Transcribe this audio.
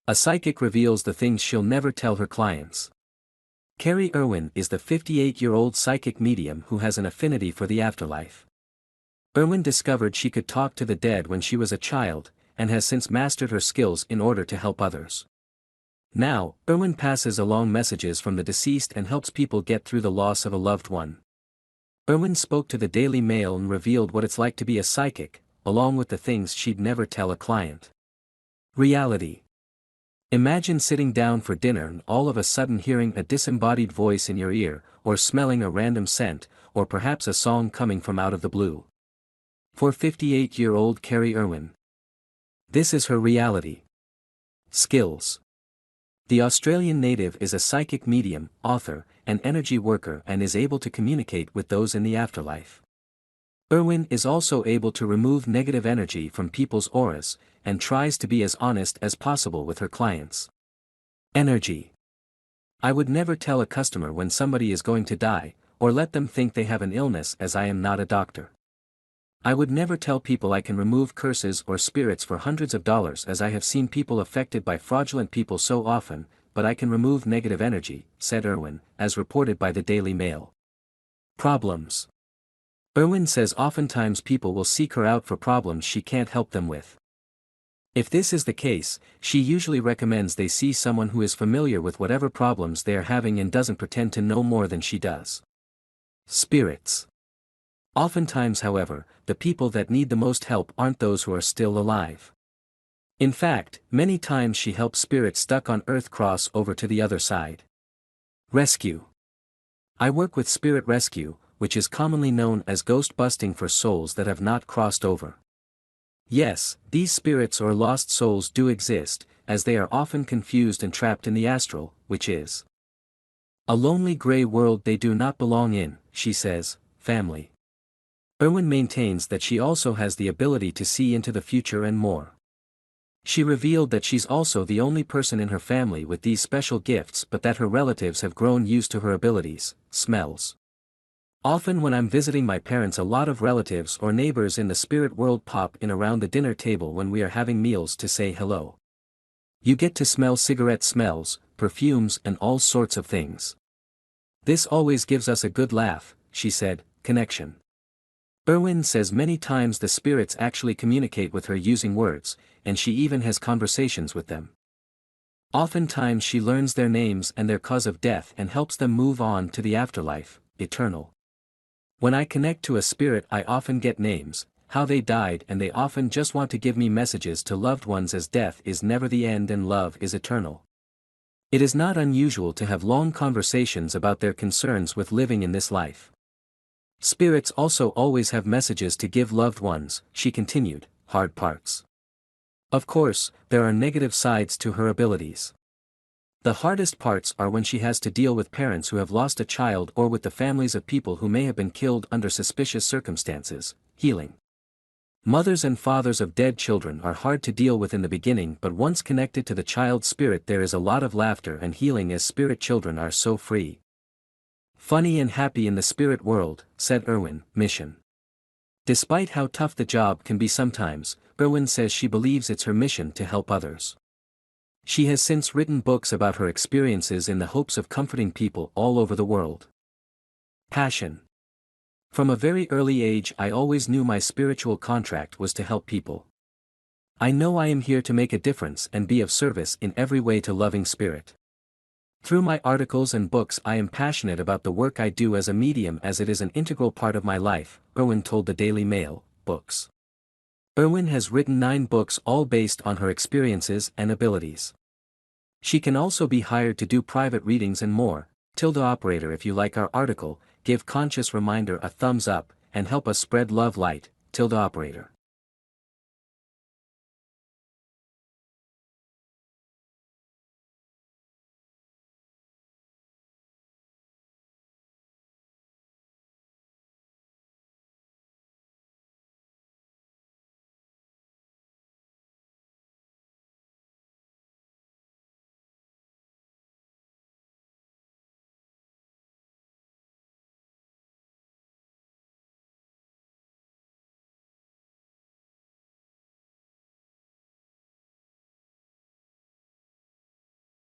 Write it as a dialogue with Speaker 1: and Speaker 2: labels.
Speaker 1: A psychic reveals the things she'll never tell her clients. Kerrie Erwin is the 58-year-old psychic medium who has an affinity for the afterlife. Erwin discovered she could talk to the dead when she was a child, and has since mastered her skills in order to help others. Now, Erwin passes along messages from the deceased and helps people get through the loss of a loved one. Erwin spoke to the Daily Mail and revealed what it's like to be a psychic, along with the things she'd never tell a client. Reality. Imagine sitting down for dinner and all of a sudden hearing a disembodied voice in your ear, or smelling a random scent, or perhaps a song coming from out of the blue. For 58-year-old Kerrie Erwin, this is her reality. Skills. The Australian native is a psychic medium, author, and energy worker and is able to communicate with those in the afterlife. Erwin is also able to remove negative energy from people's auras, and tries to be as honest as possible with her clients. Energy. I would never tell a customer when somebody is going to die, or let them think they have an illness, as I am not a doctor. I would never tell people I can remove curses or spirits for hundreds of dollars, as I have seen people affected by fraudulent people so often, but I can remove negative energy, said Erwin, as reported by the Daily Mail. Problems. Erwin says oftentimes people will seek her out for problems she can't help them with. If this is the case, she usually recommends they see someone who is familiar with whatever problems they are having and doesn't pretend to know more than she does. Spirits. Oftentimes, however, the people that need the most help aren't those who are still alive. In fact, many times she helps spirits stuck on Earth cross over to the other side. Rescue. I work with spirit rescue, which is commonly known as ghost busting for souls that have not crossed over. Yes, these spirits or lost souls do exist, as they are often confused and trapped in the astral, which is a lonely gray world they do not belong in, she says. Family. Erwin maintains that she also has the ability to see into the future and more. She revealed that she's also the only person in her family with these special gifts, but that her relatives have grown used to her abilities. Smells. Often when I'm visiting my parents, a lot of relatives or neighbors in the spirit world pop in around the dinner table when we are having meals to say hello. You get to smell cigarette smells, perfumes, and all sorts of things. This always gives us a good laugh, she said. Connection. Erwin says many times the spirits actually communicate with her using words, and she even has conversations with them. Oftentimes she learns their names and their cause of death and helps them move on to the afterlife, eternal. When I connect to a spirit, I often get names, how they died, and they often just want to give me messages to loved ones, as death is never the end and love is eternal. It is not unusual to have long conversations about their concerns with living in this life. Spirits also always have messages to give loved ones, she continued. Hard parts. Of course, there are negative sides to her abilities. The hardest parts are when she has to deal with parents who have lost a child, or with the families of people who may have been killed under suspicious circumstances. Healing. Mothers and fathers of dead children are hard to deal with in the beginning, but once connected to the child's spirit there is a lot of laughter and healing, as spirit children are so free. Funny and happy in the spirit world, said Erwin. Mission. Despite how tough the job can be sometimes, Erwin says she believes it's her mission to help others. She has since written books about her experiences in the hopes of comforting people all over the world. Passion. From a very early age I always knew my spiritual contract was to help people. I know I am here to make a difference and be of service in every way to loving spirit. Through my articles and books I am passionate about the work I do as a medium, as it is an integral part of my life, Erwin told the Daily Mail. Books. Erwin has written 9 books, all based on her experiences and abilities. She can also be hired to do private readings and more. Operator, if you like our article, give Conscious Reminder a thumbs up, and help us spread love light. Operator.